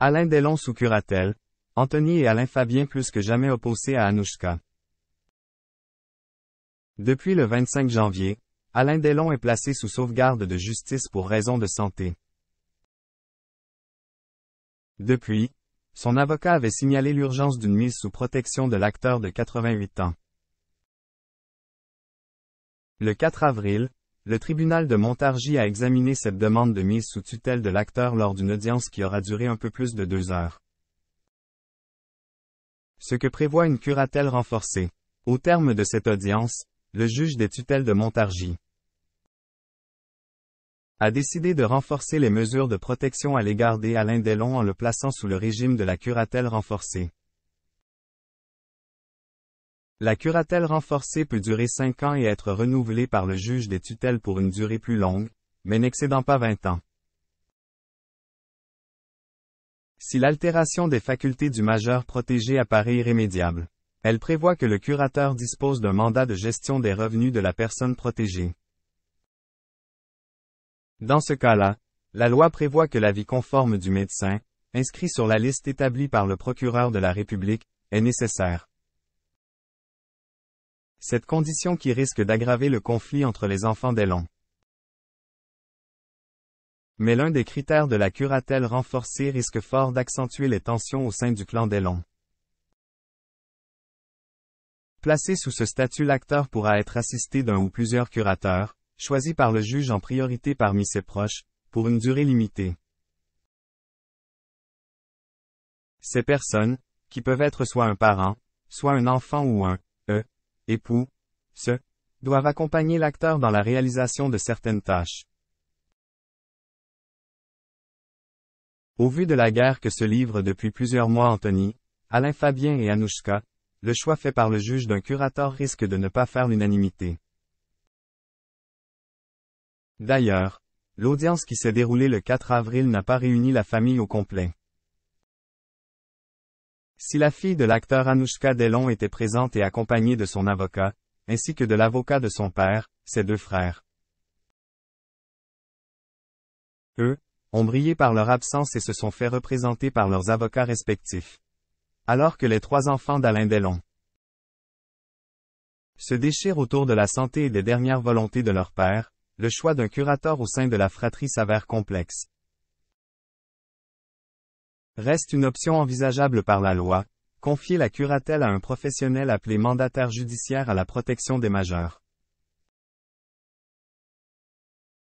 Alain Delon sous curatelle, Anthony et Alain Fabien plus que jamais opposés à Anouchka. Depuis le 25 janvier, Alain Delon est placé sous sauvegarde de justice pour raison de santé. Depuis, son avocat avait signalé l'urgence d'une mise sous protection de l'acteur de 88 ans. Le 4 avril, le tribunal de Montargis a examiné cette demande de mise sous tutelle de l'acteur lors d'une audience qui aura duré un peu plus de 2 heures. Ce que prévoit une curatelle renforcée. Au terme de cette audience, le juge des tutelles de Montargis a décidé de renforcer les mesures de protection à l'égard d'Alain Delon en le plaçant sous le régime de la curatelle renforcée. La curatelle renforcée peut durer 5 ans et être renouvelée par le juge des tutelles pour une durée plus longue, mais n'excédant pas 20 ans. Si l'altération des facultés du majeur protégé apparaît irrémédiable, elle prévoit que le curateur dispose d'un mandat de gestion des revenus de la personne protégée. Dans ce cas-là, la loi prévoit que l'avis conforme du médecin, inscrit sur la liste établie par le procureur de la République, est nécessaire. Cette condition qui risque d'aggraver le conflit entre les enfants Delon. Mais l'un des critères de la curatelle renforcée risque fort d'accentuer les tensions au sein du clan Delon. Placé sous ce statut, l'acteur pourra être assisté d'un ou plusieurs curateurs, choisis par le juge en priorité parmi ses proches, pour une durée limitée. Ces personnes, qui peuvent être soit un parent, soit un enfant ou un époux, doivent accompagner l'acteur dans la réalisation de certaines tâches. Au vu de la guerre que se livrent depuis plusieurs mois Anthony, Alain Fabien et Anouchka, le choix fait par le juge d'un curateur risque de ne pas faire l'unanimité. D'ailleurs, l'audience qui s'est déroulée le 4 avril n'a pas réuni la famille au complet. Si la fille de l'acteur Anouchka Delon était présente et accompagnée de son avocat, ainsi que de l'avocat de son père, ses 2 frères. Eux, ont brillé par leur absence et se sont fait représenter par leurs avocats respectifs. Alors que les 3 enfants d'Alain Delon se déchirent autour de la santé et des dernières volontés de leur père, le choix d'un curateur au sein de la fratrie s'avère complexe. Reste une option envisageable par la loi, confier la curatelle à un professionnel appelé mandataire judiciaire à la protection des majeurs.